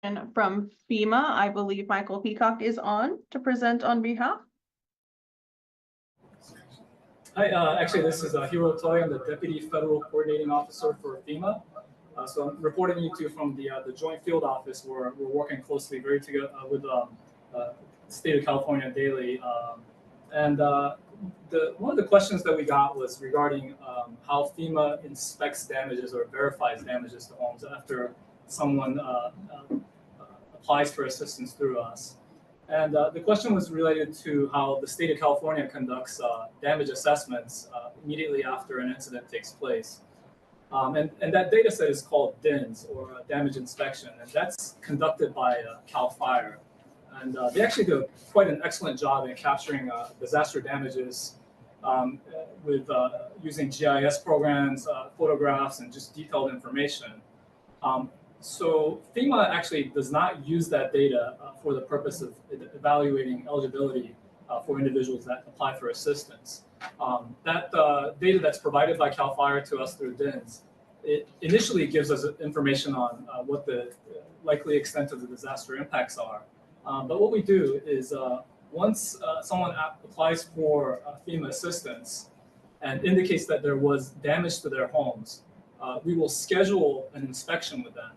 And from FEMA, I believe Michael Peacock is on to present on behalf. Hi, actually, this is Hiro Toy. I'm the Deputy Federal Coordinating Officer for FEMA. So I'm reporting you to from the Joint Field Office, where we're working closely together with the state of California daily. One of the questions that we got was regarding how FEMA inspects damages or verifies damages to homes after someone applies for assistance through us. And the question was related to how the state of California conducts damage assessments immediately after an incident takes place. And that data set is called DINS, or damage inspection, and that's conducted by CAL FIRE. And they actually do quite an excellent job in capturing disaster damages with using GIS programs, photographs, and just detailed information. So FEMA actually does not use that data for the purpose of evaluating eligibility for individuals that apply for assistance. That data that's provided by CAL FIRE to us through DINS, it initially gives us information on what the likely extent of the disaster impacts are. But what we do is once someone applies for FEMA assistance and indicates that there was damage to their homes, we will schedule an inspection with them.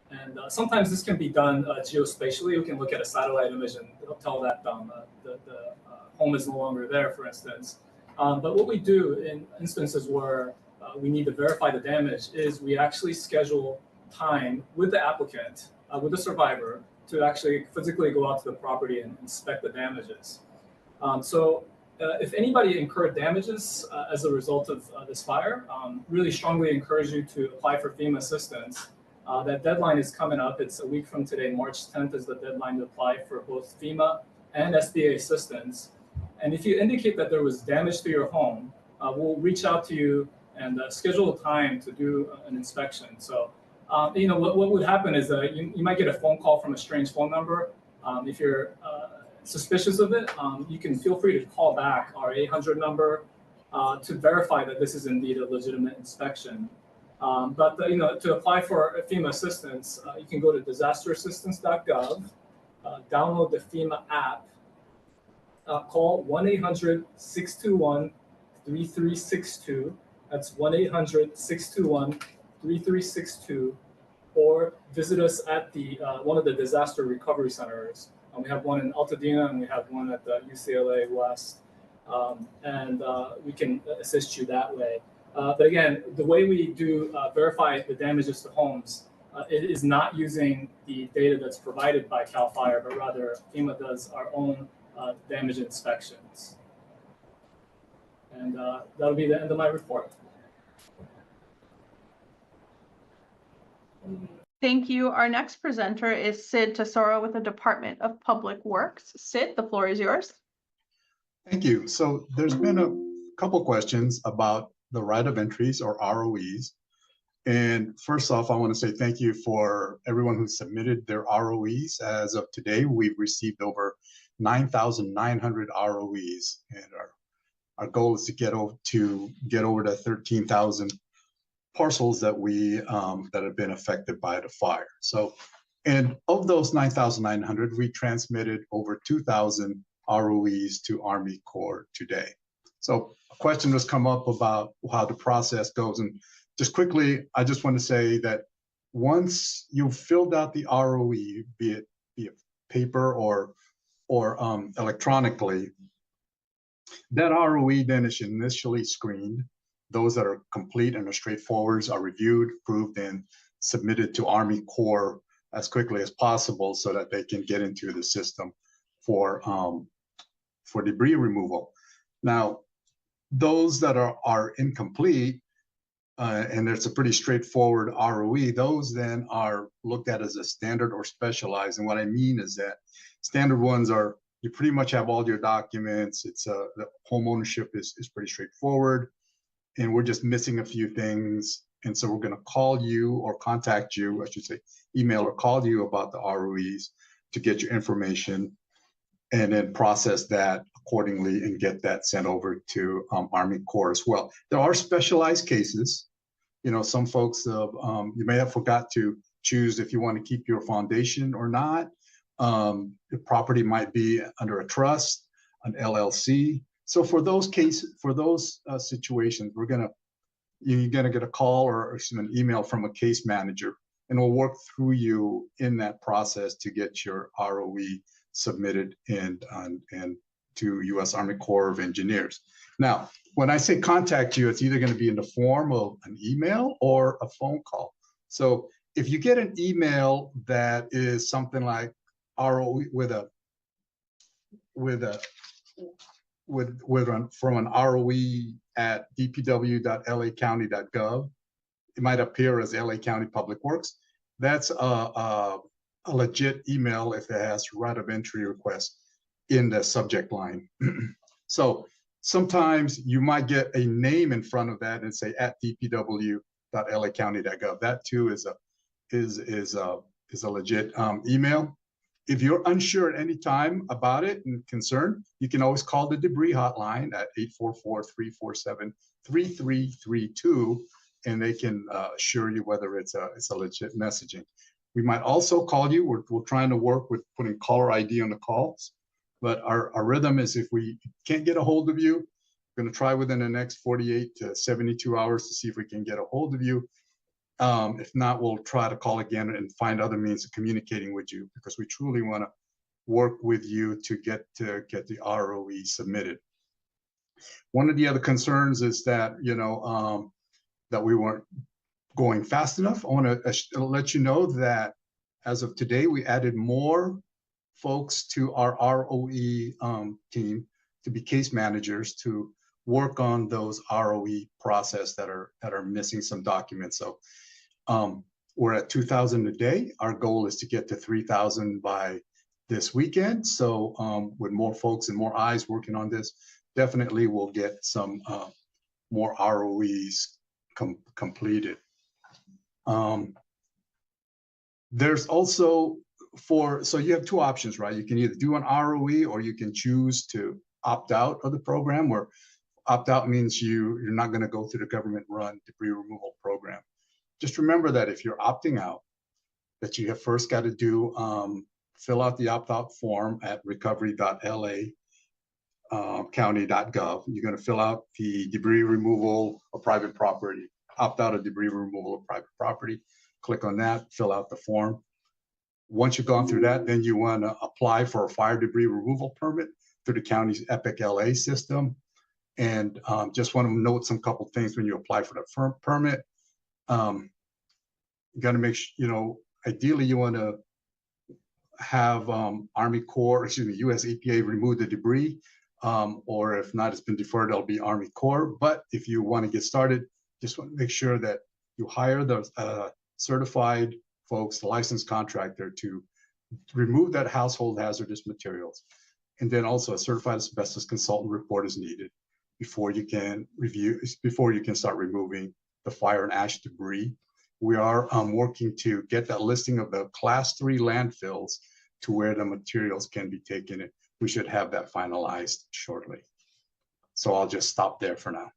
And sometimes this can be done geospatially. We can look at a satellite image and it'll tell that the home is no longer there, for instance. But what we do in instances where we need to verify the damage is we actually schedule time with the applicant, with the survivor, to actually physically go out to the property and inspect the damages. If anybody incurred damages as a result of this fire, really strongly encourage you to apply for FEMA assistance. That deadline is coming up. It's a week from today. March 10th is the deadline to apply for both FEMA and SBA assistance. And if you indicate that there was damage to your home, we'll reach out to you and schedule a time to do an inspection. So, what would happen is you might get a phone call from a strange phone number. If you're suspicious of it, you can feel free to call back our 800 number to verify that this is indeed a legitimate inspection. To apply for FEMA assistance, you can go to disasterassistance.gov, download the FEMA app, call 1-800-621-3362. That's 1-800-621-3362, or visit us at the one of the disaster recovery centers. We have one in Altadena and we have one at the UCLA West, and we can assist you that way. But again, the way we do verify the damages to homes, it is not using the data that's provided by CAL FIRE, but rather FEMA does our own damage inspections. And that'll be the end of my report. Thank you. Our next presenter is Sid Tesoro with the Department of Public Works. Sid, the floor is yours. Thank you. So there's been a couple questions about the right of entries, or ROEs. And first off, I want to say thank you for everyone who submitted their ROEs. As of today, we've received over 9,900 ROEs, and our goal is to get over to 13,000 parcels that that have been affected by the fire. So, and of those 9,900, we transmitted over 2,000 ROEs to Army Corps today. So a question has come up about how the process goes. And just quickly, I just want to say that once you've filled out the ROE, be it paper or electronically, that ROE then is initially screened. Those that are complete and are straightforward are reviewed, approved, and submitted to Army Corps as quickly as possible so that they can get into the system for debris removal. Now, those that are incomplete, and it's a pretty straightforward ROE, those then are looked at as a standard or specialized. And what I mean is that standard ones are, you pretty much have all your documents. It's the home ownership is pretty straightforward, and we're just missing a few things. And so we're going to call you or contact you, I should say, email or call you about the ROEs to get your information, and then process that accordingly and get that sent over to Army Corps as well. There are specialized cases. You know, some folks, you may have forgot to choose if you want to keep your foundation or not. The property might be under a trust, an LLC. So for those situations, you're gonna get a call or an email from a case manager, and we'll work through you in that process to get your ROE submitted and to U.S. Army Corps of Engineers. Now, when I say contact you, it's either going to be in the form of an email or a phone call. So if you get an email that is something like ROE from an ROE at dpw.lacounty.gov, it might appear as LA County Public Works. That's a legit email if it has right of entry request in the subject line. So sometimes you might get a name in front of that and say at dpw.lacounty.gov. That too is a legit email. If you're unsure at any time about it and concerned, you can always call the debris hotline at 844-347-3332, and they can assure you whether it's a legit messaging. We might also call you. We're trying to work with putting caller ID on the calls, but our rhythm is if we can't get a hold of you, we're going to try within the next 48 to 72 hours to see if we can get a hold of you. If not, we'll try to call again and find other means of communicating with you, because we truly want to work with you to get the ROE submitted. One of the other concerns is that, that we weren't going fast enough. I want to let you know that as of today, we added more folks to our ROE team to be case managers to work on those ROE process that are missing some documents. So we're at 2,000 a day. Our goal is to get to 3,000 by this weekend. So with more folks and more eyes working on this, definitely we'll get some more ROEs completed. There's also so you have two options, right? You can either do an ROE or you can choose to opt out of the program, where opt out means you're not going to go through the government run debris removal program. Just remember that if you're opting out, that you have first got to do fill out the opt-out form at recovery.lacounty.gov. You're going to fill out the debris removal of private property, opt out of debris removal of private property. Click on that, fill out the form. Once you've gone through that, then you want to apply for a fire debris removal permit through the county's EPIC LA system. And just want to note some couple things when you apply for the permit. You got to make sure, ideally you want to have Army Corps, US EPA remove the debris, or if not, it's been deferred, it'll be Army Corps. But if you want to get started, just want to make sure that you hire the certified folks, the licensed contractor, to remove that household hazardous materials. And then also a certified asbestos consultant report is needed before you can start removing the fire and ash debris. We are working to get that listing of the class 3 landfills to where the materials can be taken. We should have that finalized shortly. So I'll just stop there for now.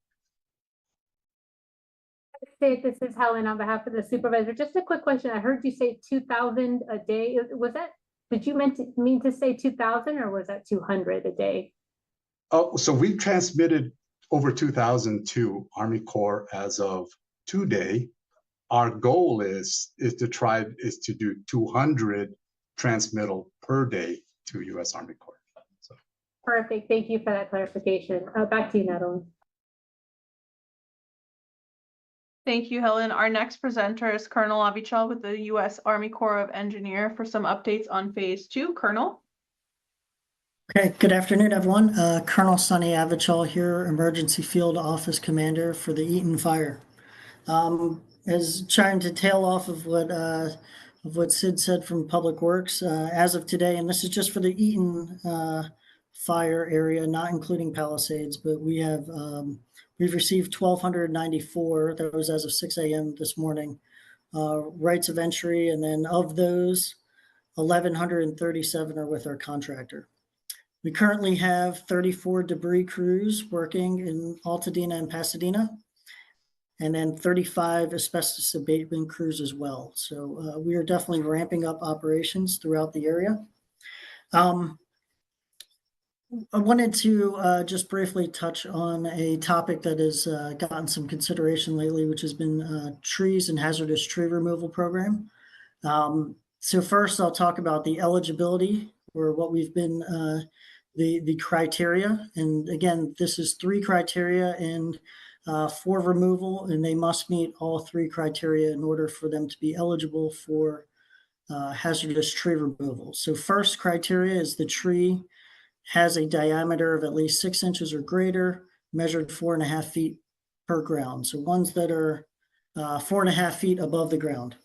This is Helen on behalf of the supervisor. Just a quick question. I heard you say 2,000 a day. Was that, did you mean to say 2,000 or was that 200 a day? Oh, so we transmitted over 2,000 to Army Corps as of today. Our goal is to do 200 transmittal per day to U.S. Army Corps. So. Perfect. Thank you for that clarification. Back to you, Natalie. Thank you, Helen. Our next presenter is Colonel Avichal with the U.S. Army Corps of Engineers for some updates on Phase 2. Colonel. Okay, good afternoon, everyone. Colonel Sonny Avichal here, Emergency Field Office Commander for the Eaton Fire. As trying to tail off of what Sid said from Public Works, as of today, and this is just for the Eaton fire area, not including Palisades, but we've received 1,294. That was as of 6 a.m. this morning. Rights of entry, and then of those, 1,137 are with our contractor. We currently have 34 debris crews working in Altadena and Pasadena. and then 35 asbestos abatement crews as well. So we are definitely ramping up operations throughout the area. I wanted to just briefly touch on a topic that has gotten some consideration lately, which has been trees and hazardous tree removal program. So first, I'll talk about the eligibility, or what we've been the criteria. And again, this is 3 criteria and for removal, and they must meet all 3 criteria in order for them to be eligible for hazardous tree removal. So first criteria is the tree has a diameter of at least 6 inches or greater, measured 4.5 feet per ground. So ones that are 4.5 feet above the ground.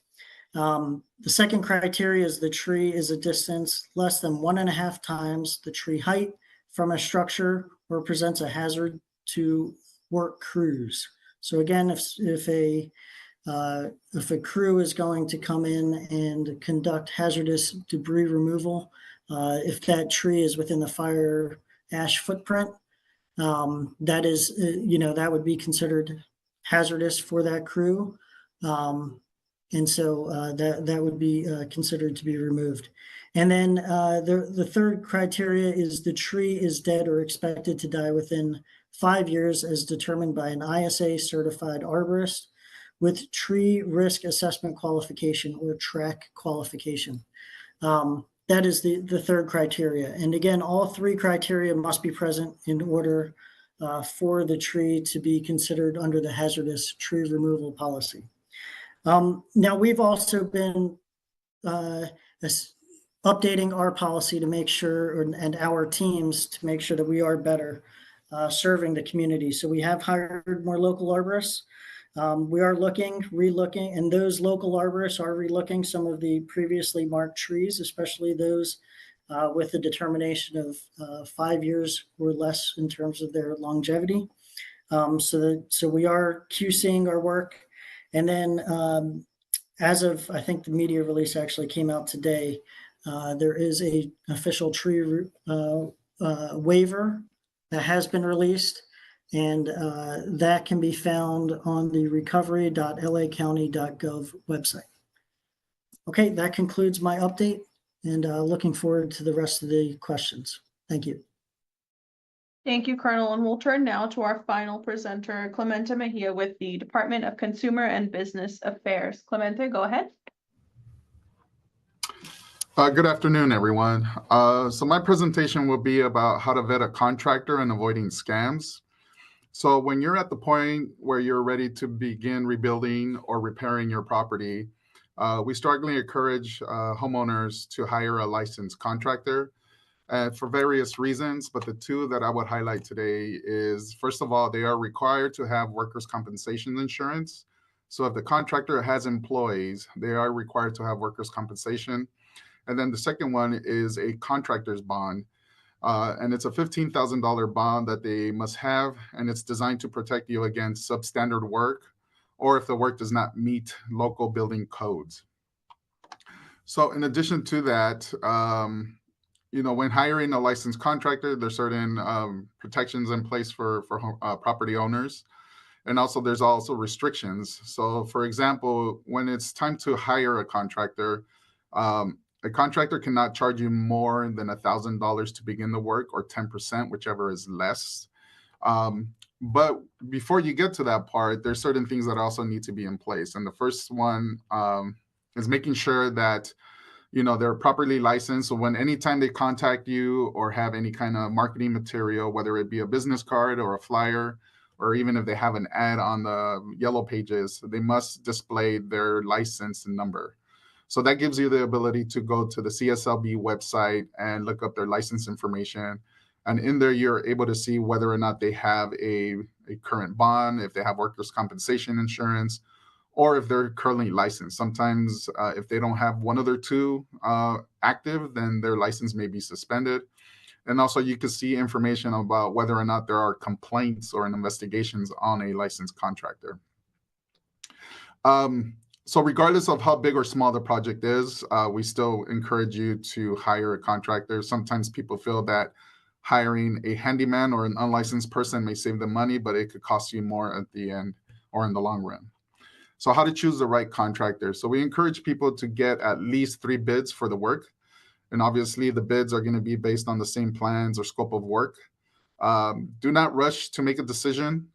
The second criteria is the tree is a distance less than 1.5 times the tree height from a structure or presents a hazard to work crews. So again, if a crew is going to come in and conduct hazardous debris removal, if that tree is within the fire ash footprint, that is, that would be considered hazardous for that crew. And so that would be considered to be removed. And then the third criteria is the tree is dead or expected to die within 5 years as determined by an ISA certified arborist with tree risk assessment qualification, or TRAC qualification. That is the third criteria. And again, all 3 criteria must be present in order for the tree to be considered under the hazardous tree removal policy. Now, we've also been updating our policy to make sure, and our teams to make sure that we are better serving the community. So we have hired more local arborists. We are relooking, and those local arborists are relooking some of the previously marked trees, especially those with the determination of 5 years or less in terms of their longevity. So we are QCing our work. And then as of, I think the media release actually came out today, there is a official tree waiver that has been released, and that can be found on the recovery.lacounty.gov website. Okay, that concludes my update, and looking forward to the rest of the questions. Thank you. Thank you, Colonel. And we'll turn now to our final presenter, Clemente Mejia with the Department of Consumer and Business Affairs. Clemente, go ahead. Good afternoon, everyone. So my presentation will be about how to vet a contractor and avoiding scams. So when you're at the point where you're ready to begin rebuilding or repairing your property, we strongly encourage homeowners to hire a licensed contractor for various reasons. But the 2 that I would highlight today is, first of all, they are required to have workers' compensation insurance. So if the contractor has employees, they are required to have workers' compensation. And then the second one is a contractor's bond. And it's a $15,000 bond that they must have, and it's designed to protect you against substandard work, or if the work does not meet local building codes. So in addition to that, when hiring a licensed contractor, there's certain protections in place for property owners. And also there's also restrictions. So for example, when it's time to hire a contractor cannot charge you more than $1,000 to begin the work, or 10%, whichever is less. But before you get to that part, there's certain things that also need to be in place. And the first one is making sure that they're properly licensed. So anytime they contact you or have any kind of marketing material, whether it be a business card or a flyer, or even if they have an ad on the yellow pages, they must display their license and number. So that gives you the ability to go to the CSLB website and look up their license information. And in there, you're able to see whether or not they have a current bond, if they have workers' compensation insurance, or if they're currently licensed. Sometimes if they don't have one of their 2 active, then their license may be suspended. And also you can see information about whether or not there are complaints or investigations on a licensed contractor. So regardless of how big or small the project is, we still encourage you to hire a contractor. Sometimes people feel that hiring a handyman or an unlicensed person may save them money, but it could cost you more at the end, or in the long run. So how to choose the right contractor. So we encourage people to get at least 3 bids for the work. And obviously the bids are going to be based on the same plans or scope of work. Do not rush to make a decision.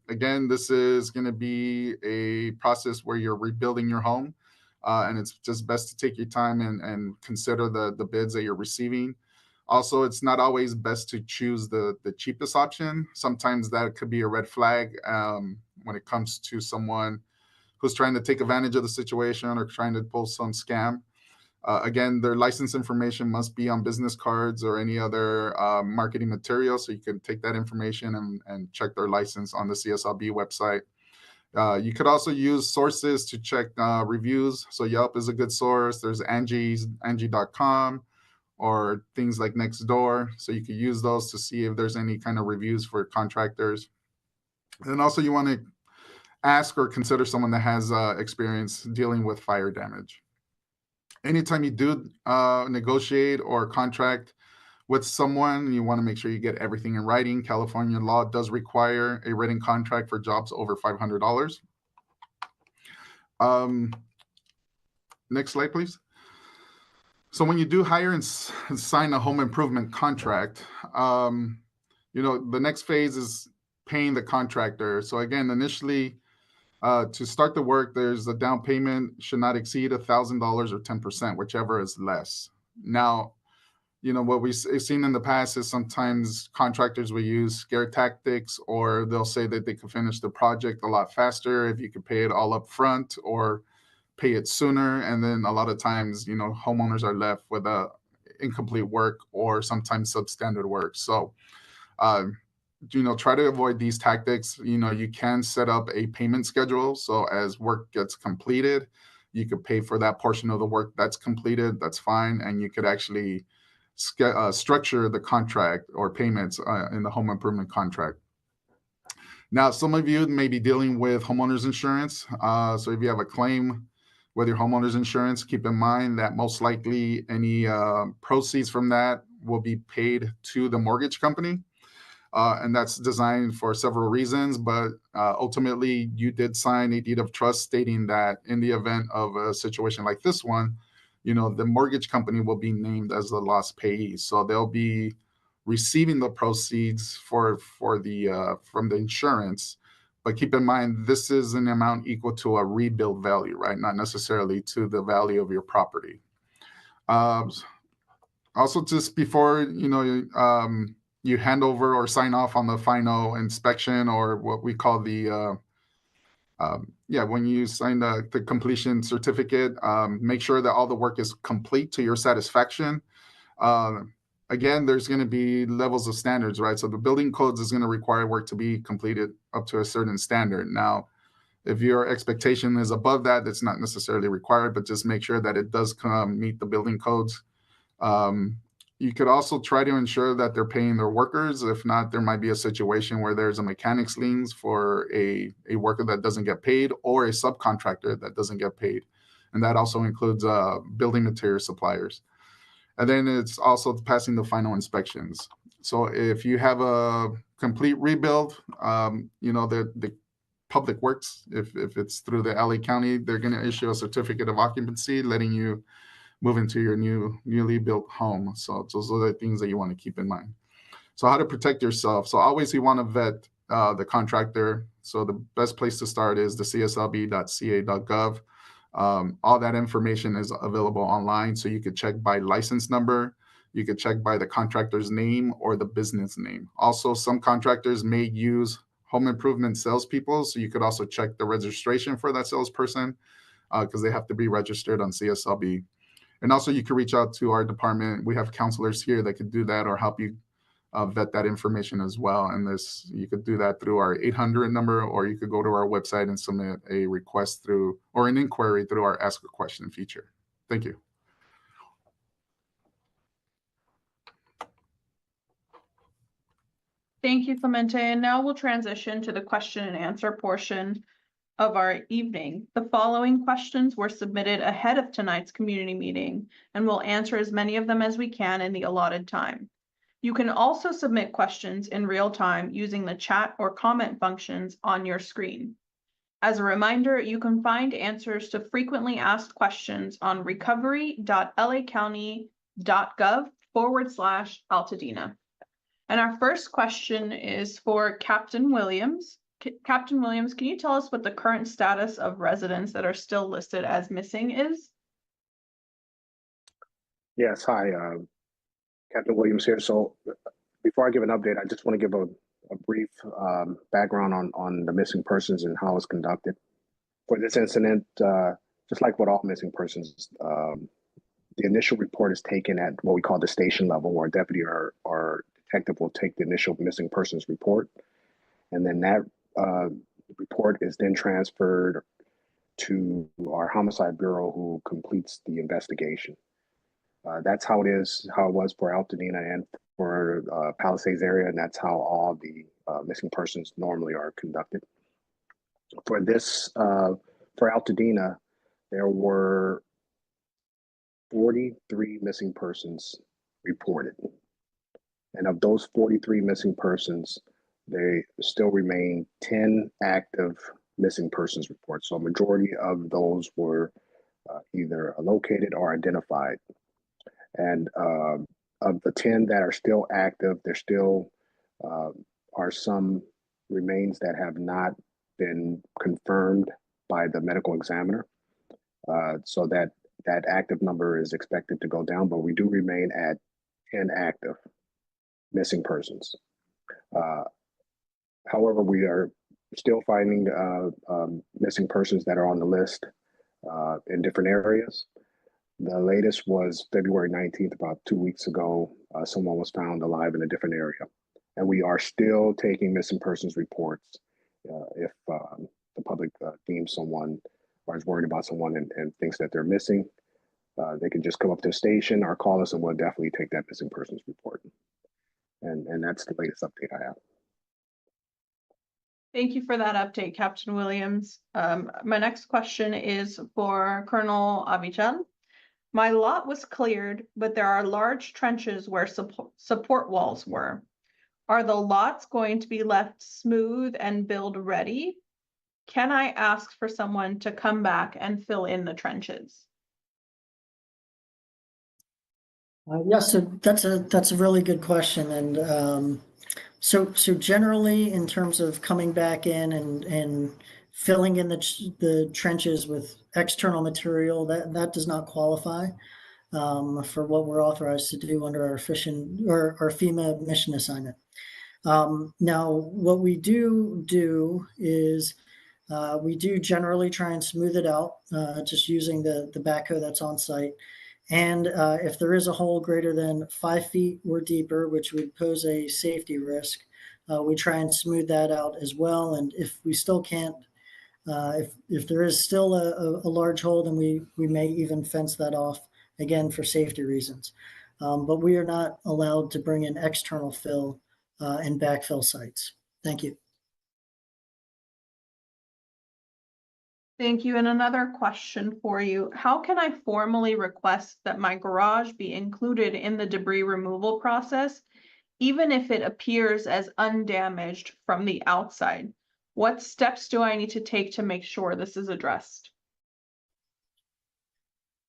Again, this is going to be a process where you're rebuilding your home. And it's just best to take your time and consider the bids that you're receiving. Also, it's not always best to choose the cheapest option. Sometimes that could be a red flag when it comes to someone who's trying to take advantage of the situation or trying to pull some scam. Again, their license information must be on business cards or any other marketing material, so you can take that information and check their license on the CSLB website. You could also use sources to check reviews. So Yelp is a good source. There's Angie.com or things like Nextdoor. So you could use those to see if there's any kind of reviews for contractors. And also you want to ask or consider someone that has experience dealing with fire damage. Anytime you do negotiate or contract with someone, you want to make sure you get everything in writing. California law does require a written contract for jobs over $500. Next slide, please. So when you do hire and sign a home improvement contract, the next phase is paying the contractor. So again, initially, to start the work, there's a down payment should not exceed $1,000 or 10%, whichever is less. Now, what we've seen in the past is sometimes contractors will use scare tactics, or they'll say that they can finish the project a lot faster if you could pay it all up front or pay it sooner. And then a lot of times, homeowners are left with incomplete work or sometimes substandard work. So, try to avoid these tactics. You can set up a payment schedule. So as work gets completed, you could pay for that portion of the work that's completed. That's fine. And you could actually structure the contract or payments in the home improvement contract. Now, some of you may be dealing with homeowners insurance. So if you have a claim with your homeowners insurance, keep in mind that most likely any proceeds from that will be paid to the mortgage company. And that's designed for several reasons, but ultimately you did sign a deed of trust stating that in the event of a situation like this one, the mortgage company will be named as the lost payee. So they'll be receiving the proceeds from the insurance. But keep in mind, this is an amount equal to a rebuild value, right? Not necessarily to the value of your property. Also, just before, you hand over or sign off on the final inspection, or what we call when you sign the completion certificate, make sure that all the work is complete to your satisfaction. Again, there's going to be levels of standards, right? So the building codes is going to require work to be completed up to a certain standard. Now, if your expectation is above that, that's not necessarily required, but just make sure that it does meet the building codes. You could also try to ensure that they're paying their workers. If not, there might be a situation where there's a mechanics liens for a worker that doesn't get paid, or a subcontractor that doesn't get paid. And that also includes building material suppliers. And then it's also passing the final inspections. So if you have a complete rebuild, the Public Works, if it's through the LA County, they're going to issue a certificate of occupancy letting you move into your newly built home. So those are the things that you want to keep in mind. So how to protect yourself. So always you want to vet the contractor. So the best place to start is the cslb.ca.gov. All that information is available online. So you could check by license number. You could check by the contractor's name or the business name. Also, some contractors may use home improvement salespeople. So you could also check the registration for that salesperson because they have to be registered on CSLB. And also you can reach out to our department. We have counselors here that could do that or help you vet that information as well. And you could do that through our 800 number, or you could go to our website and submit a request or an inquiry through our Ask a Question feature. Thank you. Thank you, Clemente. And now we'll transition to the question and answer portion of our evening. The following questions were submitted ahead of tonight's community meeting, and we'll answer as many of them as we can in the allotted time. You can also submit questions in real time using the chat or comment functions on your screen. As a reminder, you can find answers to frequently asked questions on recovery.lacounty.gov/Altadena. And our first question is for Captain Williams. Captain Williams, can you tell us what the current status of residents that are still listed as missing is? Yes, hi, Captain Williams here. So before I give an update, I just want to give a brief background on the missing persons and how it's conducted. For this incident, just like with all missing persons, the initial report is taken at what we call the station level, where a deputy or detective will take the initial missing persons report. And then that report is then transferred to our homicide bureau, who completes the investigation. That's how it was for Altadena and for Palisades area, and that's how all the missing persons normally are conducted. For this, for Altadena, there were 43 missing persons reported. And of those 43 missing persons, they still remain 10 active missing persons reports. So a majority of those were either located or identified. And of the 10 that are still active, there still are some remains that have not been confirmed by the medical examiner. So that active number is expected to go down, but we do remain at 10 active missing persons. However, we are still finding missing persons that are on the list in different areas. The latest was February 19th, about 2 weeks ago. Someone was found alive in a different area. And we are still taking missing persons reports. If the public deems someone or is worried about someone and thinks that they're missing, they can just come up to the station or call us, and we'll definitely take that missing persons report. And that's the latest update I have. Thank you for that update, Captain Williams. My next question is for Colonel Avichal. My lot was cleared, but there are large trenches where support walls were. Are the lots going to be left smooth and build ready? Can I ask for someone to come back and fill in the trenches? Yes, so that's a really good question. And so generally, in terms of coming back in and filling in the trenches with external material, that does not qualify for what we're authorized to do under our FEMA mission assignment. Now, what we do is we do generally try and smooth it out, just using the backhoe that's on site. And if there is a hole greater than 5 feet or deeper, which would pose a safety risk, we try and smooth that out as well. And if we still can't, if there is still a large hole, then we may even fence that off, again, for safety reasons. But we are not allowed to bring in external fill and backfill sites. Thank you. Thank you. And another question for you. How can I formally request that my garage be included in the debris removal process, even if it appears as undamaged from the outside? What steps do I need to take to make sure this is addressed?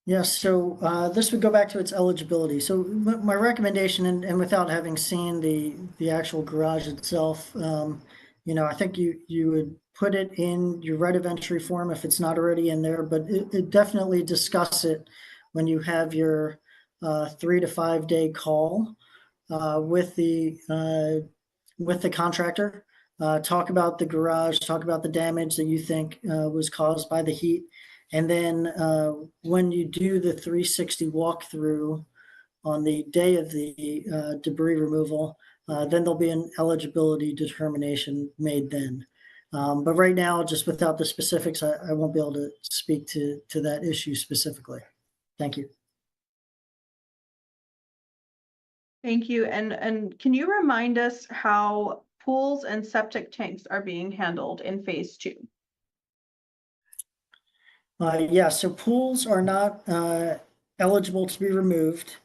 Yes, so this would go back to its eligibility. So my recommendation, and without having seen the actual garage itself, I think you would put it in your right of entry form if it's not already in there, but it definitely discuss it when you have your 3 to 5 day call with the contractor. Talk about the garage, talk about the damage that you think was caused by the heat. And then when you do the 360 walkthrough on the day of the debris removal, then there'll be an eligibility determination made then. But right now, just without the specifics, I won't be able to speak to that issue specifically. Thank you. Thank you. And can you remind us how pools and septic tanks are being handled in phase 2? Yeah, so pools are not eligible to be removed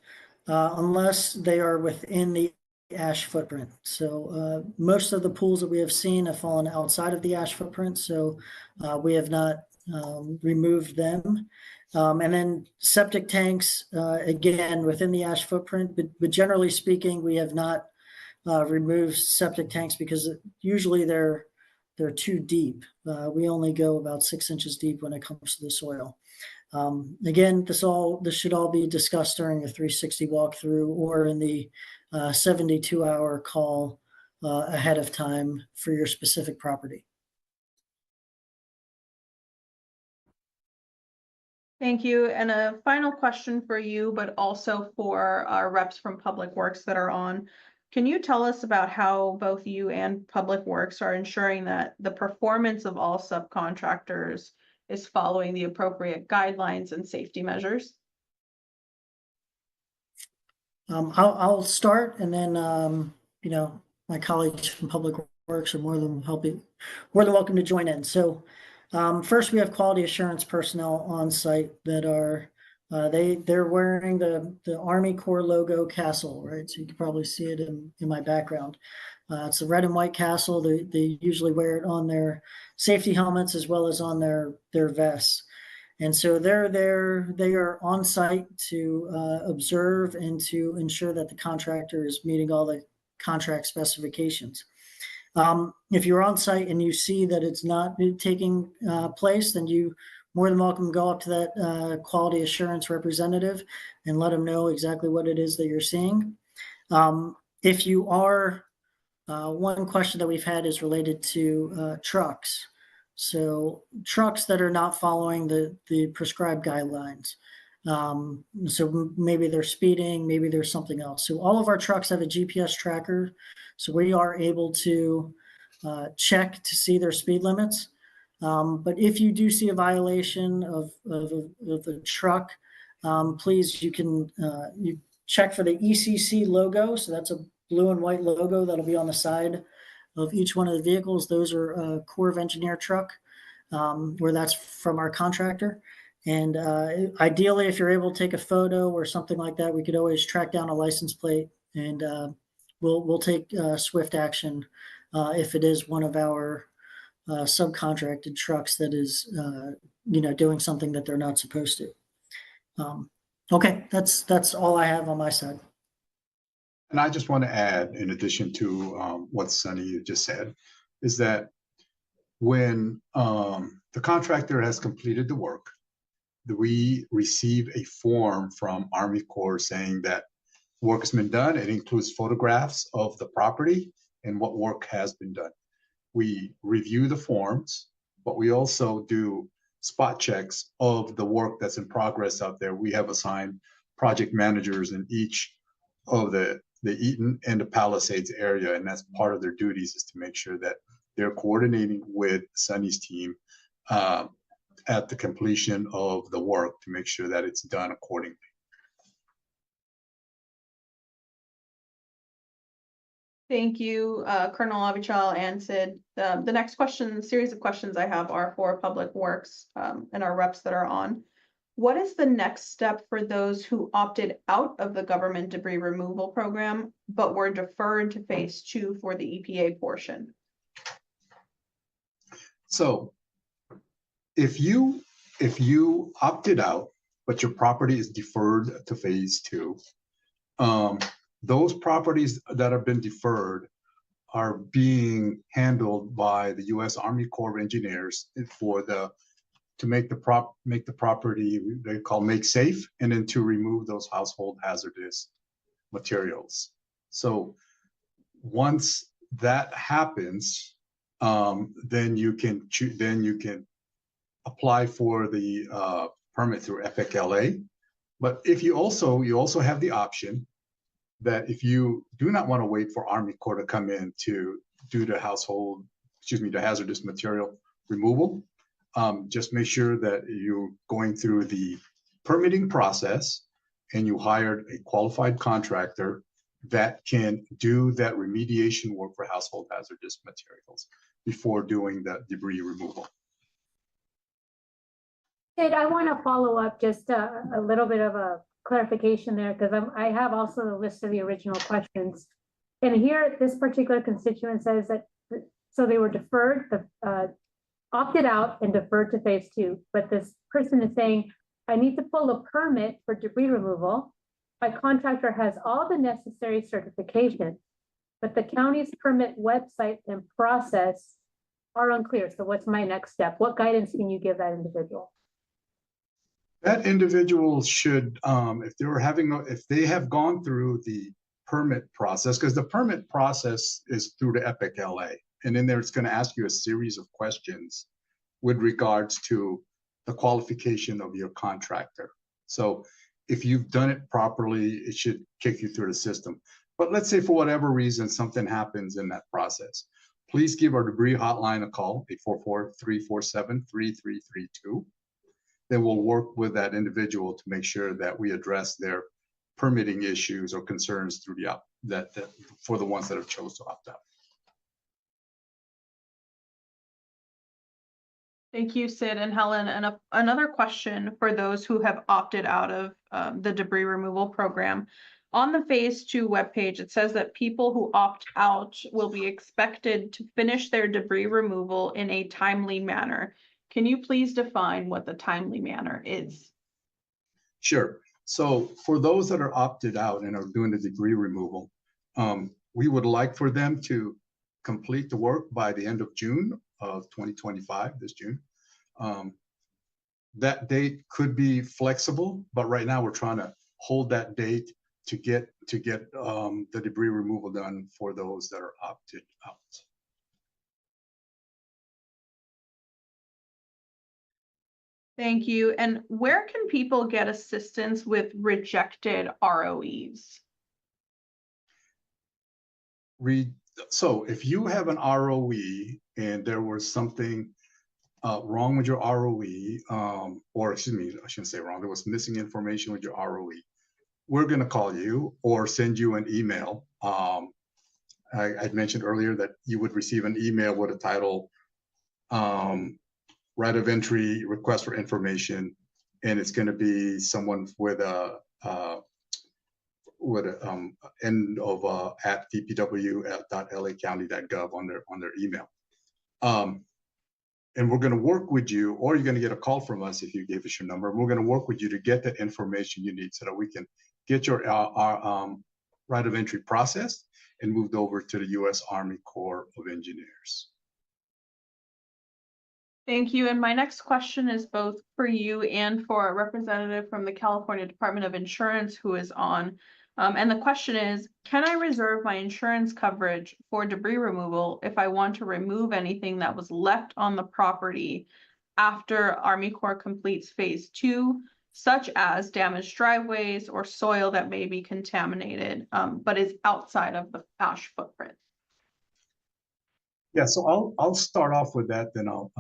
unless they are within the ash footprint. So most of the pools that we have seen have fallen outside of the ash footprint, so we have not removed them. And then septic tanks, again, within the ash footprint, but generally speaking, we have not removed septic tanks because usually they're too deep. We only go about 6 inches deep when it comes to the soil. Again, this should all be discussed during the 360 walkthrough or in the 72-hour call ahead of time for your specific property. Thank you. And a final question for you, but also for our reps from Public Works that are on. Can you tell us about how both you and Public Works are ensuring that the performance of all subcontractors is following the appropriate guidelines and safety measures? I'll start, and then my colleagues from Public Works are more than welcome to join in. So first, we have quality assurance personnel on site that are they're wearing the Army Corps logo castle, right? So you can probably see it in my background. It's a red and white castle. They usually wear it on their safety helmets as well as on their vests. And so they're there, they are on site to observe and to ensure that the contractor is meeting all the contract specifications. If you're on site and you see that it's not taking place, then you more than welcome to go up to that quality assurance representative and let them know exactly what it is that you're seeing. If you are, one question that we've had is related to trucks. So trucks that are not following the prescribed guidelines. So maybe they're speeding, maybe there's something else. So all of our trucks have a GPS tracker. So we are able to check to see their speed limits. But if you do see a violation of the truck, please, you check for the ECC logo. So that's a blue and white logo that'll be on the side of each one of the vehicles. Those are a Corps of Engineer truck, where that's from our contractor. And ideally, if you're able to take a photo or something like that, we could always track down a license plate, and we'll take swift action if it is one of our subcontracted trucks that is doing something that they're not supposed to. Okay, that's all I have on my side. And I just want to add, in addition to what Sunny just said, is that when the contractor has completed the work, we receive a form from Army Corps saying that work has been done. It includes photographs of the property and what work has been done. We review the forms, but we also do spot checks of the work that's in progress out there. We have assigned project managers in each of the Eaton and the Palisades area, and that's part of their duties, is to make sure that they're coordinating with Sunny's team at the completion of the work to make sure that it's done accordingly. Thank you, Colonel Avichal and Sid. The next series of questions I have are for Public Works and our reps that are on. What is the next step for those who opted out of the government debris removal program, but were deferred to phase 2 for the EPA portion? So if you opted out, but your property is deferred to phase 2, those properties that have been deferred are being handled by the U.S. Army Corps of Engineers to make the property they call make safe, and then to remove those household hazardous materials. So once that happens, then you can apply for the permit through FFLA. But if you also have the option that if you do not want to wait for Army Corps to come in to do the hazardous material removal, just make sure that you're going through the permitting process and you hired a qualified contractor that can do that remediation work for household hazardous materials before doing that debris removal. Sid, I want to follow up just a little bit of a clarification there, because I have also the list of the original questions. And here, this particular constituent says that, so they were deferred, opted out and deferred to phase 2. But this person is saying, I need to pull a permit for debris removal. My contractor has all the necessary certifications, but the county's permit website and process are unclear. So what's my next step? What guidance can you give that individual? That individual should, if they have gone through the permit process, because the permit process is through the Epic LA. And in there, it's going to ask you a series of questions with regards to the qualification of your contractor. So if you've done it properly, it should kick you through the system. But let's say for whatever reason, something happens in that process. Please give our debris hotline a call, 844-347-3332. Then we'll work with that individual to make sure that we address their permitting issues or concerns through for the ones that have chose to opt out. Thank you, Sid and Helen. And another question for those who have opted out of the debris removal program. On the phase 2 webpage, it says that people who opt out will be expected to finish their debris removal in a timely manner. Can you please define what the timely manner is? Sure. So for those that are opted out and are doing the debris removal, we would like for them to complete the work by the end of June of 2025, this June. That date could be flexible, but right now we're trying to hold that date to get the debris removal done for those that are opted out. Thank you. And where can people get assistance with rejected ROEs? So if you have an ROE and there was something wrong with your ROE, or excuse me, I shouldn't say wrong, there was missing information with your ROE, we're going to call you or send you an email. I'd mentioned earlier that you would receive an email with a title, right of entry, request for information, and it's going to be someone with a end of at dpw.lacounty.gov on their email. And we're going to work with you, or you're going to get a call from us if you gave us your number. And we're going to work with you to get that information you need so that we can get your right of entry processed and moved over to the U.S. Army Corps of Engineers. Thank you. And my next question is both for you and for a representative from the California Department of Insurance who is on. And the question is, can I reserve my insurance coverage for debris removal if I want to remove anything that was left on the property after Army Corps completes phase 2, such as damaged driveways or soil that may be contaminated, but is outside of the ash footprint? Yeah, so I'll start off with that, then I'll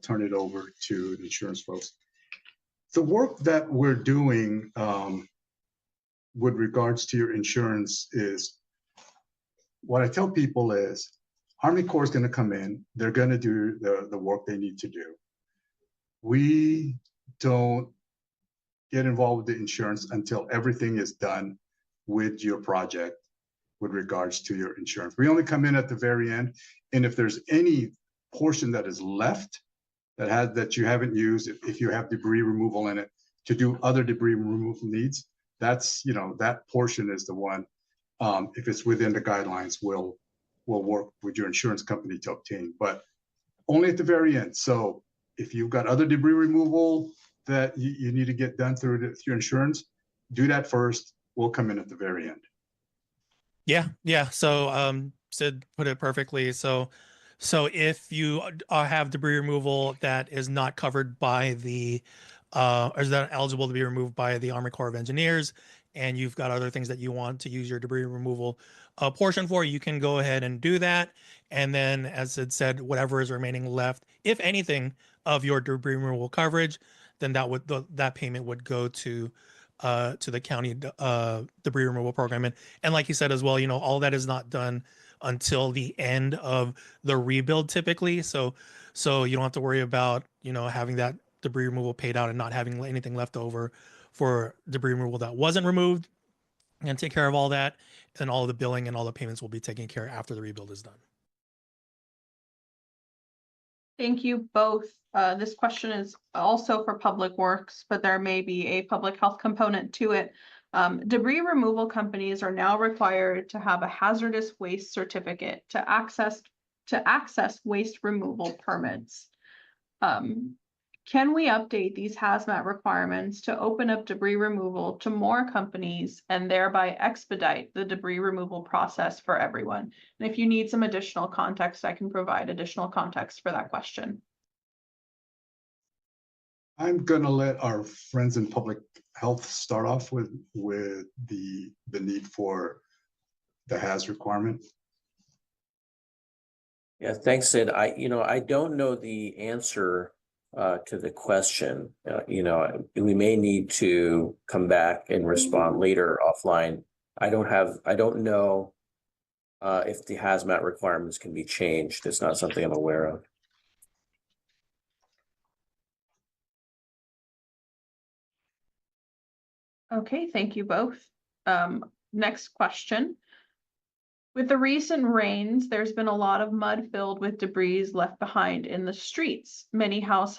turn it over to the insurance folks. The work that we're doing with regards to your insurance is, what I tell people is, Army Corps is going to come in, they're going to do the work they need to do. We don't get involved with the insurance until everything is done with your project with regards to your insurance. We only come in at the very end, and if there's any portion that is left that you haven't used, if you have debris removal in it to do other debris removal needs, that's, that portion is the one, if it's within the guidelines, we'll work with your insurance company to obtain, but only at the very end. So if you've got other debris removal that you need to get done through your insurance, do that first. We'll come in at the very end. Yeah. So Sid put it perfectly. So if you have debris removal that is not covered by the or is that eligible to be removed by the Army Corps of Engineers, and you've got other things that you want to use your debris removal portion for, you can go ahead and do that. And then, as Sid said, whatever is remaining left, if anything, of your debris removal coverage, then that payment would go to the county debris removal program. And like you said as well, all that is not done until the end of the rebuild typically. So you don't have to worry about, having that debris removal paid out and not having anything left over for debris removal that wasn't removed, and take care of all that. and all the billing and all the payments will be taken care of after the rebuild is done. Thank you both. This question is also for Public Works, but there may be a public health component to it. Debris removal companies are now required to have a hazardous waste certificate to access waste removal permits. Can we update these hazmat requirements to open up debris removal to more companies and thereby expedite the debris removal process for everyone? And if you need some additional context, I can provide additional context for that question. I'm gonna let our friends in public health start off with the need for the HAZ requirement. Yeah, thanks, Sid. I don't know the answer to the question. We may need to come back and respond later offline. I don't know if the hazmat requirements can be changed. It's not something I'm aware of. Okay, thank you both. Next question. With the recent rains, there's been a lot of mud filled with debris left behind in the streets. Many houses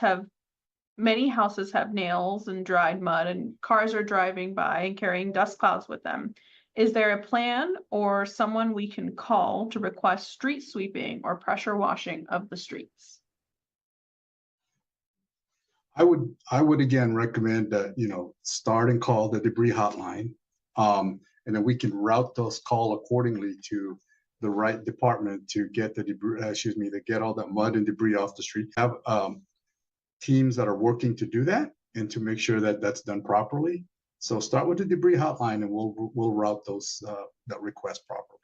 have nails and dried mud, and cars are driving by and carrying dust clouds with them. Is there a plan or someone we can call to request street sweeping or pressure washing of the streets? I would again recommend that, start and call the debris hotline. And then we can route those calls accordingly to the right department to get the debris, to get all that mud and debris off the street. Have teams that are working to do that and to make sure that that's done properly. So start with the debris hotline and we'll route those that request properly.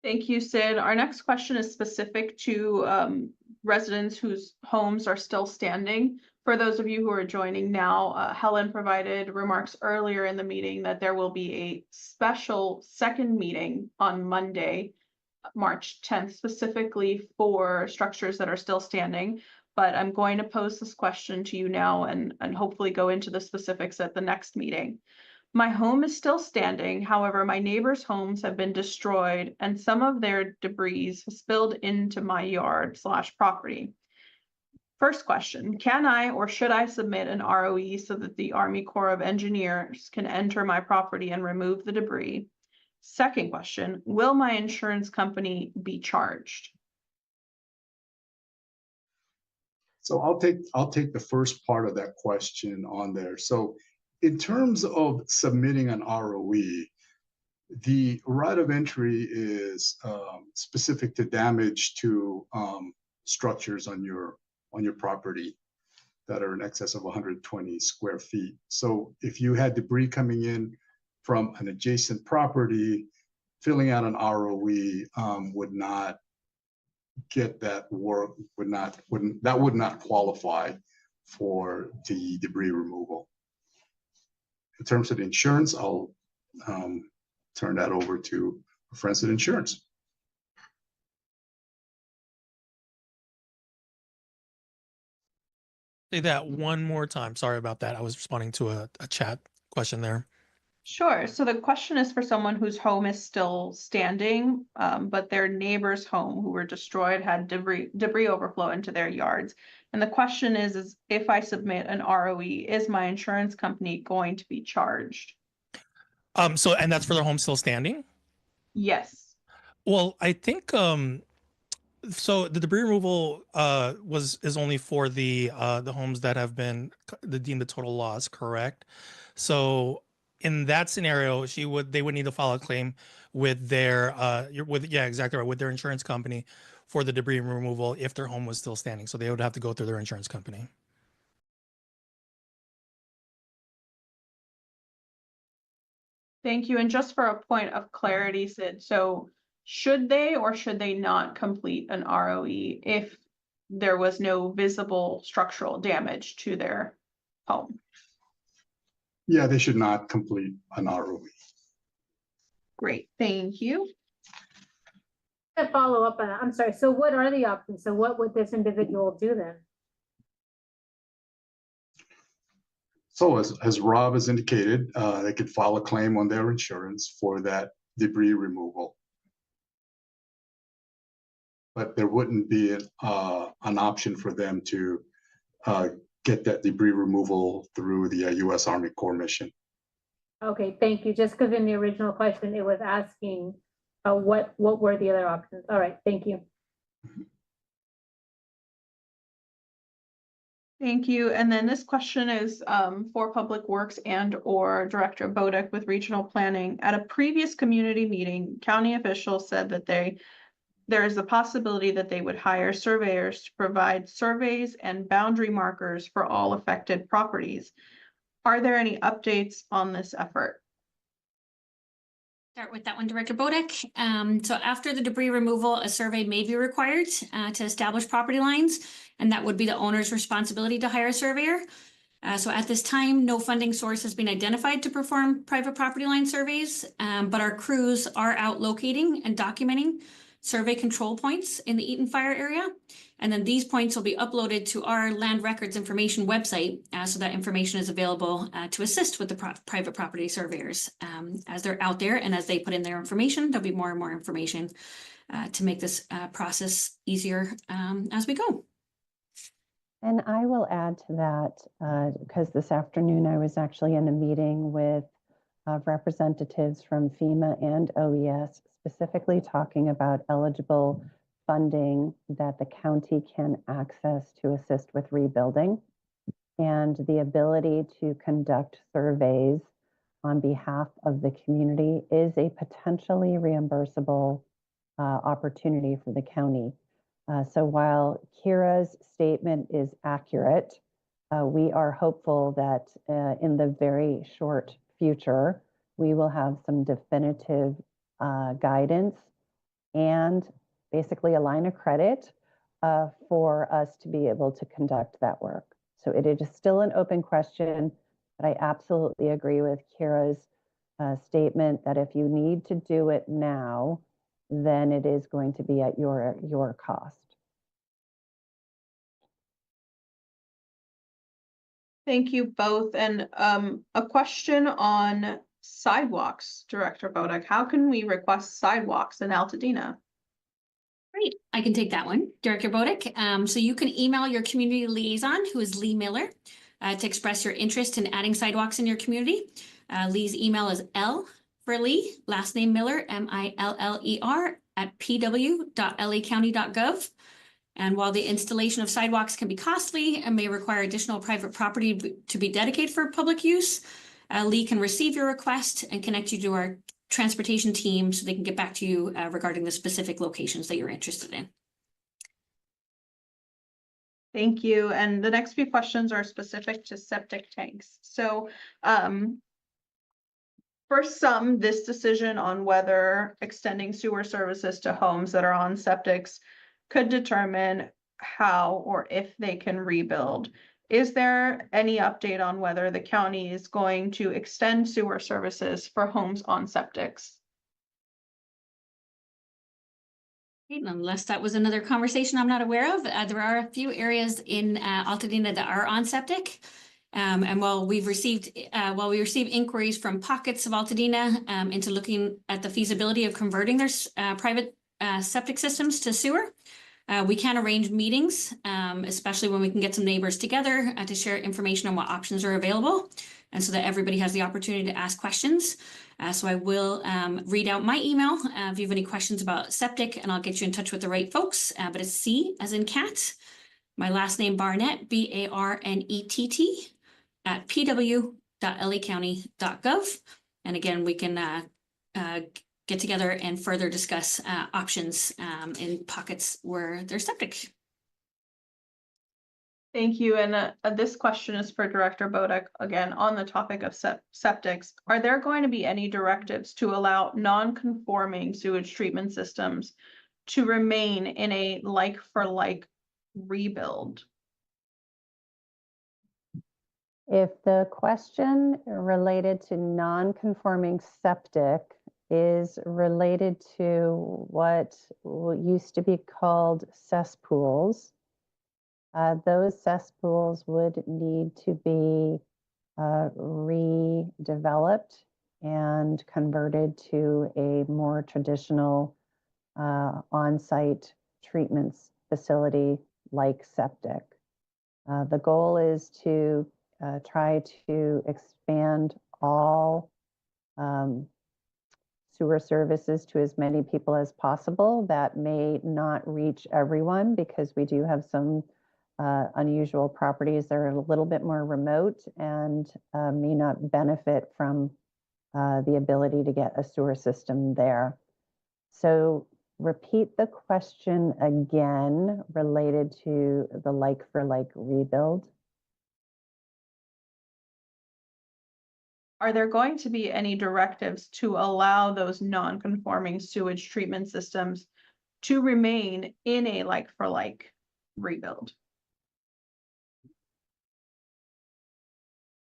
Thank you, Sid. Our next question is specific to residents whose homes are still standing. For those of you who are joining now, Helen provided remarks earlier in the meeting that there will be a special second meeting on Monday, March 10th, specifically for structures that are still standing. But I'm going to pose this question to you now and hopefully go into the specifics at the next meeting. My home is still standing. However, my neighbors' homes have been destroyed and some of their debris has spilled into my yard/property. First question, can I or should I submit an ROE so that the Army Corps of Engineers can enter my property and remove the debris? Second question, will my insurance company be charged? So I'll take the first part of that question on there. So in terms of submitting an ROE, the right of entry is specific to damage to structures on your property that are in excess of 120 square feet. So if you had debris coming in from an adjacent property, filling out an ROE would not get that work, would not qualify for the debris removal. In terms of the insurance, I'll turn that over to friends at insurance. Say that one more time. Sorry about that. I was responding to a chat question there. Sure. So the question is for someone whose home is still standing, but their neighbor's home who were destroyed had debris overflow into their yards. And the question is if I submit an ROE, is my insurance company going to be charged? And that's for their home still standing? Yes. Well, I think so the debris removal is only for the homes that have been deemed a total loss, correct? So in that scenario, they would need to file a claim with their exactly right, with their insurance company for the debris removal if their home was still standing. So they would have to go through their insurance company. Thank you. And just for a point of clarity, Sid, so should they or should they not complete an ROE if there was no visible structural damage to their home? Yeah, they should not complete an ROE. Great, thank you. To follow up on that, I'm sorry. So what are the options? So what would this individual do then? So as Rob has indicated, they could file a claim on their insurance for that debris removal. But there wouldn't be an option for them to get that debris removal through the U.S. Army Corps mission. Okay, thank you. Just because in the original question, it was asking what were the other options? All right, thank you. Thank you. And then this question is for Public Works and or Director Bodek with Regional Planning. At a previous community meeting, county officials said that there is a possibility that they would hire surveyors to provide surveys and boundary markers for all affected properties. Are there any updates on this effort? Start with that one, Director Bodek. So after the debris removal, a survey may be required to establish property lines, and that would be the owner's responsibility to hire a surveyor. So at this time, no funding source has been identified to perform private property line surveys, but our crews are out locating and documenting survey control points in the Eaton Fire area. And then these points will be uploaded to our land records information website, so that information is available to assist with the private property surveyors as they're out there, and as they put in their information, there'll be more and more information to make this process easier as we go. And I will add to that, because this afternoon I was actually in a meeting with representatives from FEMA and OES, specifically talking about eligible funding that the county can access to assist with rebuilding, and the ability to conduct surveys on behalf of the community is a potentially reimbursable opportunity for the county. So while Kira's statement is accurate, we are hopeful that in the very short future, we will have some definitive guidance and basically a line of credit for us to be able to conduct that work. So it is still an open question, but I absolutely agree with Kira's statement that if you need to do it now, then it is going to be at your cost. Thank you both. And a question on sidewalks, Director Bodek. How can we request sidewalks in Altadena? Great, I can take that one, Director Bodek. So you can email your community liaison, who is Lee Miller, to express your interest in adding sidewalks in your community. Lee's email is L for Lee, last name Miller, MILLER @pw.lacounty.gov. And while the installation of sidewalks can be costly and may require additional private property to be dedicated for public use, Lee can receive your request and connect you to our transportation team so they can get back to you regarding the specific locations that you're interested in. Thank you. And the next few questions are specific to septic tanks. So for some, this decision on whether extending sewer services to homes that are on septics could determine how or if they can rebuild. Is there any update on whether the county is going to extend sewer services for homes on septics? Unless that was another conversation I'm not aware of, there are a few areas in Altadena that are on septic. And while we receive inquiries from pockets of Altadena into looking at the feasibility of converting their private septic systems to sewer, we can arrange meetings, especially when we can get some neighbors together to share information on what options are available, and so that everybody has the opportunity to ask questions. So I will read out my email if you have any questions about septic, and I'll get you in touch with the right folks. But it's C as in cat, my last name Barnett, BARNETT @pw.lacounty.gov. And again, we can get together and further discuss options in pockets where there's septic. Thank you. And this question is for Director Bodek, again, on the topic of septics. Are there going to be any directives to allow non-conforming sewage treatment systems to remain in a like-for-like rebuild? If the question related to non-conforming septic is related to what used to be called cesspools, those cesspools would need to be redeveloped and converted to a more traditional on-site treatments facility like septic. The goal is to try to expand all sewer services to as many people as possible. That may not reach everyone because we do have some unusual properties that are a little bit more remote and may not benefit from the ability to get a sewer system there. So repeat the question again related to the like for like rebuild. Are there going to be any directives to allow those non-conforming sewage treatment systems to remain in a like for like rebuild?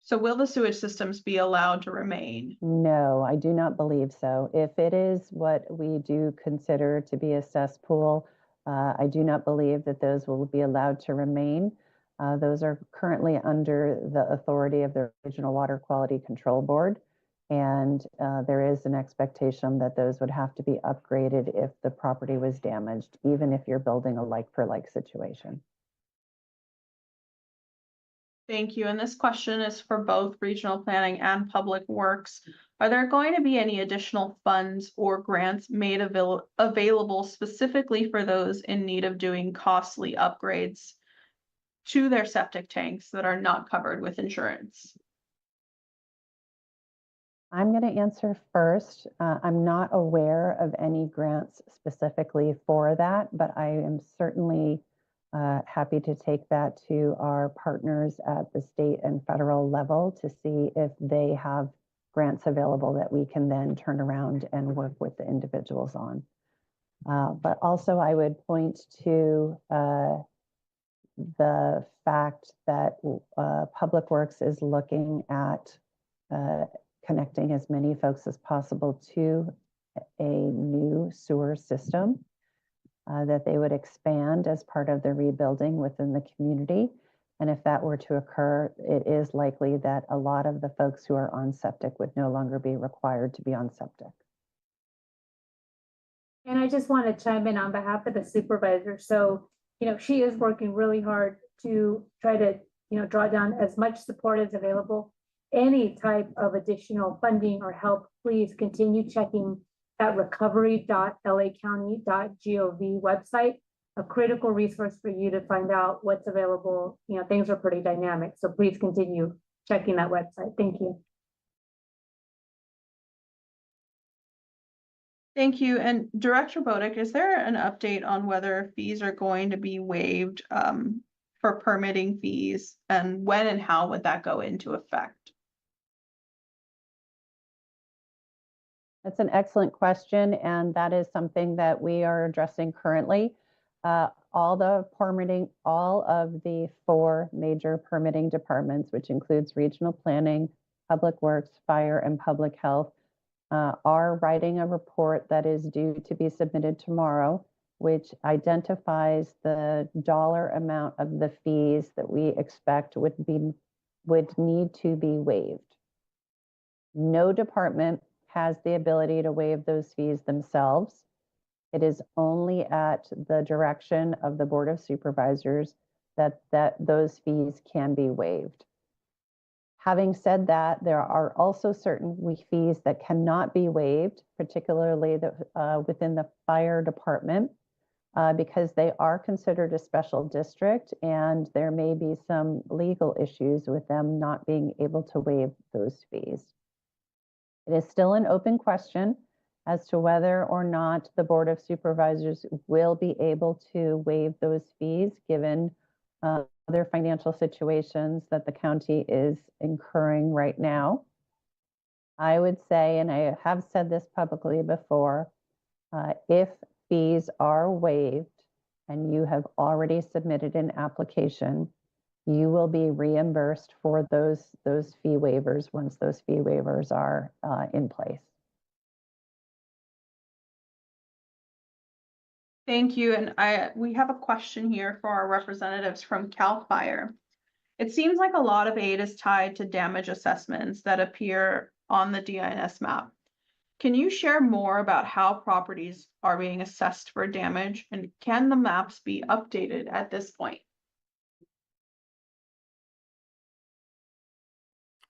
So will the sewage systems be allowed to remain? No, I do not believe so. If it is what we do consider to be a cesspool, I do not believe that those will be allowed to remain. Those are currently under the authority of the Regional Water Quality Control Board. And there is an expectation that those would have to be upgraded if the property was damaged, even if you're building a like for like situation. Thank you. And this question is for both regional planning and public works. Are there going to be any additional funds or grants made available specifically for those in need of doing costly upgrades to their septic tanks that are not covered with insurance? I'm going to answer first. I'm not aware of any grants specifically for that, but I am certainly happy to take that to our partners at the state and federal level to see if they have grants available that we can then turn around and work with the individuals on. But also I would point to the fact that Public Works is looking at connecting as many folks as possible to a new sewer system that they would expand as part of the rebuilding within the community. And if that were to occur, it is likely that a lot of the folks who are on septic would no longer be required to be on septic. And I just want to chime in on behalf of the supervisor. So, she is working really hard to try to, draw down as much support as available. Any type of additional funding or help, please continue checking that recovery.lacounty.gov website, a critical resource for you to find out what's available. Things are pretty dynamic, so please continue checking that website. Thank you. Thank you. And Director Bodick, is there an update on whether fees are going to be waived for permitting fees, and when and how would that go into effect? That's an excellent question, and that is something that we are addressing currently. All of the 4 major permitting departments, which includes regional planning, public works, fire, and public health, are writing a report that is due to be submitted tomorrow, which identifies the dollar amount of the fees that we expect would need to be waived. No department has the ability to waive those fees themselves. It is only at the direction of the Board of Supervisors that those fees can be waived. Having said that, there are also certain fees that cannot be waived, particularly within the fire department, because they are considered a special district, and there may be some legal issues with them not being able to waive those fees. It is still an open question as to whether or not the Board of Supervisors will be able to waive those fees given other financial situations that the county is incurring right now. I would say, and I have said this publicly before, if fees are waived and you have already submitted an application, you will be reimbursed for those fee waivers once those fee waivers are in place. Thank you. And we have a question here for our representatives from CAL FIRE. It seems like a lot of aid is tied to damage assessments that appear on the DINS map. Can you share more about how properties are being assessed for damage, and can the maps be updated at this point?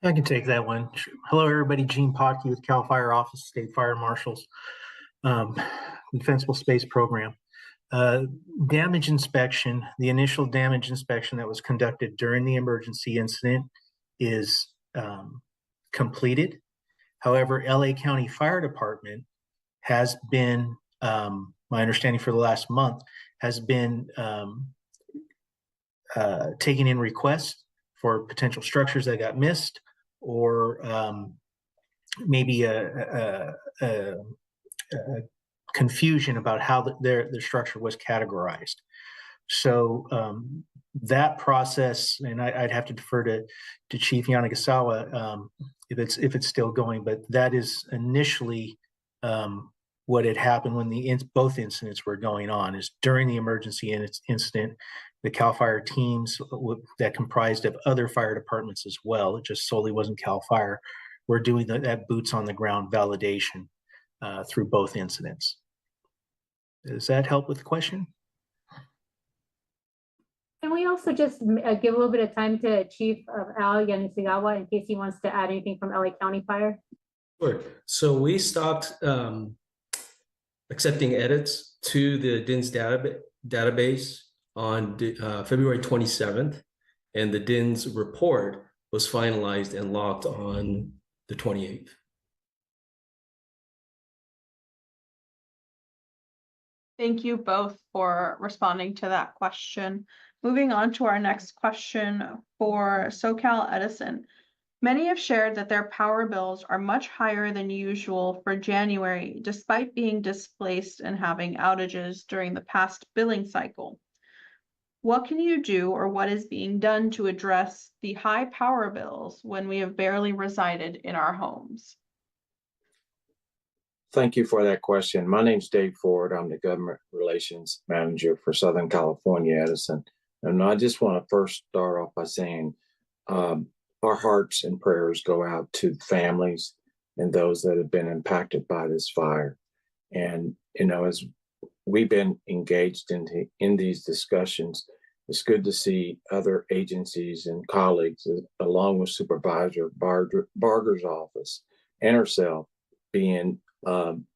I can take that one. Hello, everybody. Gene Pocky with CAL FIRE Office, State Fire Marshals, Defensible Space Program. Damage inspection, the initial damage inspection that was conducted during the emergency incident is completed. However, LA County Fire Department has been, my understanding for the last month, has been taking in requests for potential structures that got missed, or maybe a confusion about how their structure was categorized. So that process, and I'd have to defer to Chief Yanagisawa if it's still going, but that is initially what had happened when both incidents were going on. Is during the emergency incident, the CAL FIRE teams that comprised of other fire departments as well, it just solely wasn't CAL FIRE, were doing that boots on the ground validation through both incidents. Does that help with the question? Can we also just give a little bit of time to Chief Al Yanagisawa in case he wants to add anything from LA County Fire? Sure. So we stopped accepting edits to the DINS database on February 27th, and the DINS report was finalized and locked on the 28th. Thank you both for responding to that question. Moving on to our next question for SoCal Edison. Many have shared that their power bills are much higher than usual for January, despite being displaced and having outages during the past billing cycle. What can you do, or what is being done to address the high power bills when we have barely resided in our homes? Thank you for that question. My name's Dave Ford. I'm the Government Relations Manager for Southern California Edison. And I just want to first start off by saying our hearts and prayers go out to families and those that have been impacted by this fire. And, you know, as we've been engaged in these discussions, it's good to see other agencies and colleagues, along with Supervisor Barger's office and herself, being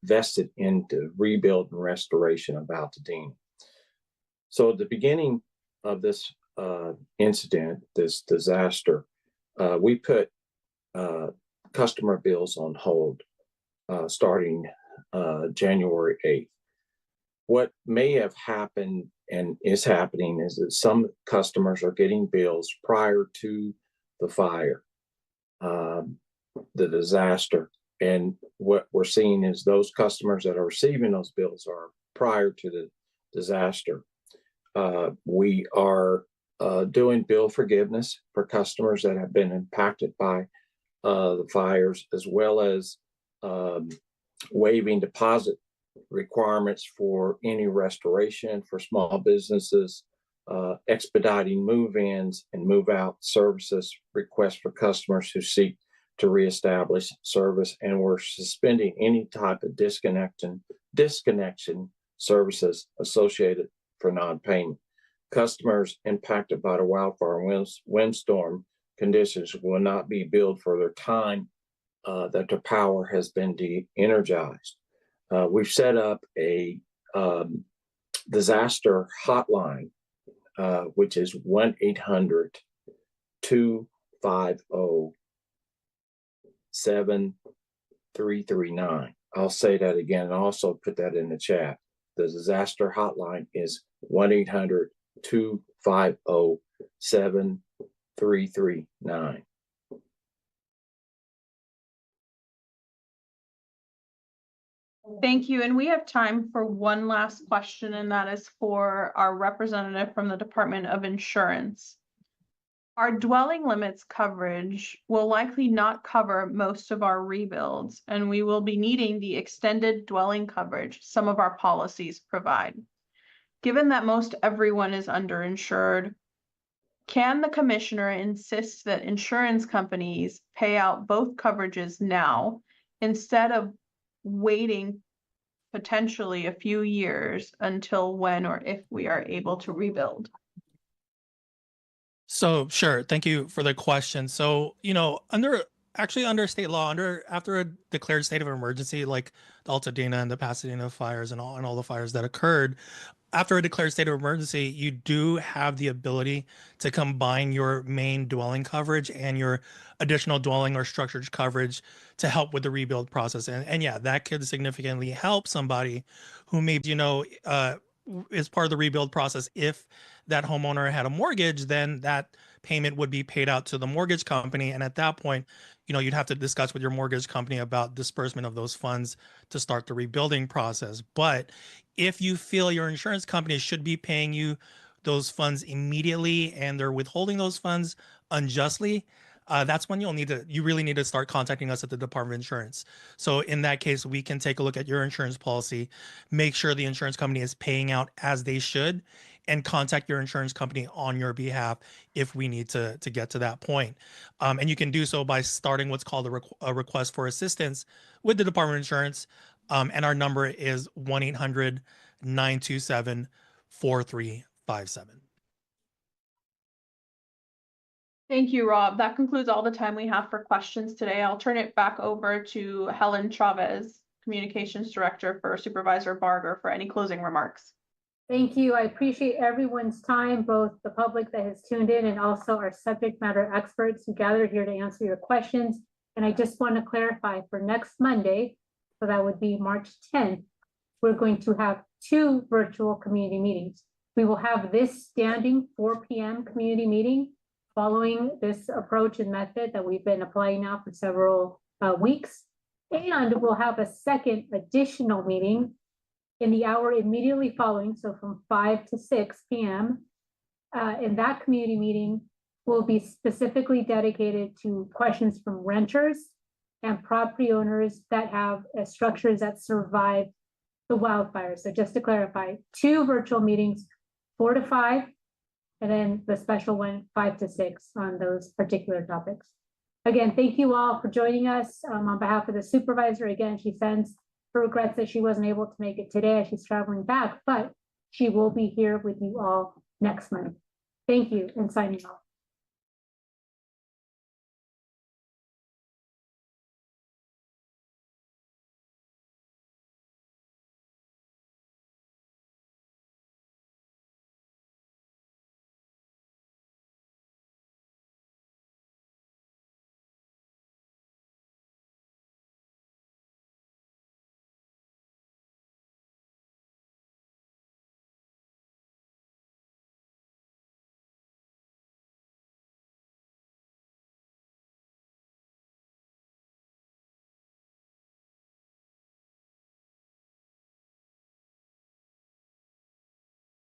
vested into rebuild and restoration of Altadena. So at the beginning of this incident, this disaster, we put customer bills on hold starting January 8th. What may have happened and is happening is that some customers are getting bills prior to the fire, the disaster. And what we're seeing is those customers that are receiving those bills are prior to the disaster. We are doing bill forgiveness for customers that have been impacted by the fires, as well as waiving deposit requirements for any restoration for small businesses, expediting move-ins and move-out services requests for customers who seek to reestablish service, and we're suspending any type of disconnection services associated for non-payment. Customers impacted by the wildfire and windstorm conditions will not be billed for their time that their power has been de-energized. We've set up a disaster hotline, which is 1-800-250-7339. I'll say that again and also put that in the chat. The disaster hotline is 1-800-250-7339. Thank you. And we have time for one last question, and that is for our representative from the Department of Insurance. Our dwelling limits coverage will likely not cover most of our rebuilds, and we will be needing the extended dwelling coverage some of our policies provide. Given that most everyone is underinsured, Can the commissioner insist that insurance companies pay out both coverages now instead of waiting potentially a few years until when or if we are able to rebuild? So sure, thank you for the question. So, under state law, after a declared state of emergency, like the Altadena and the Pasadena fires and all the fires that occurred, after a declared state of emergency, you do have the ability to combine your main dwelling coverage and your additional dwelling or structured coverage to help with the rebuild process. And yeah, that could significantly help somebody who maybe, is part of the rebuild process. If that homeowner had a mortgage, then that payment would be paid out to the mortgage company. And at that point, you'd have to discuss with your mortgage company about disbursement of those funds to start the rebuilding process. But if you feel your insurance company should be paying you those funds immediately and they're withholding those funds unjustly, that's when you really need to start contacting us at the Department of Insurance. So in that case, we can take a look at your insurance policy, make sure the insurance company is paying out as they should, and contact your insurance company on your behalf if we need to get to that point. And you can do so by starting what's called a request for assistance with the Department of Insurance. And our number is 1-800-927-4357. Thank you, Rob. That concludes all the time we have for questions today. I'll turn it back over to Helen Chavez, Communications Director for Supervisor Barger, for any closing remarks. Thank you. I appreciate everyone's time, both the public that has tuned in and also our subject matter experts who gathered here to answer your questions. And I just want to clarify, for next Monday, so that would be March 10th, we're going to have 2 virtual community meetings. We will have this standing 4 p.m. community meeting following this approach and method that we've been applying now for several weeks. And we'll have a second additional meeting in the hour immediately following, so from 5 to 6 p.m. And that community meeting will be specifically dedicated to questions from renters and property owners that have structures that survive the wildfires. So just to clarify, 2 virtual meetings, 4 to 5, and then the special one, 5 to 6 on those particular topics. Again, thank you all for joining us. On behalf of the supervisor, again, she sends her regrets that she wasn't able to make it today as she's traveling back, but she will be here with you all next month. Thank you, and signing off.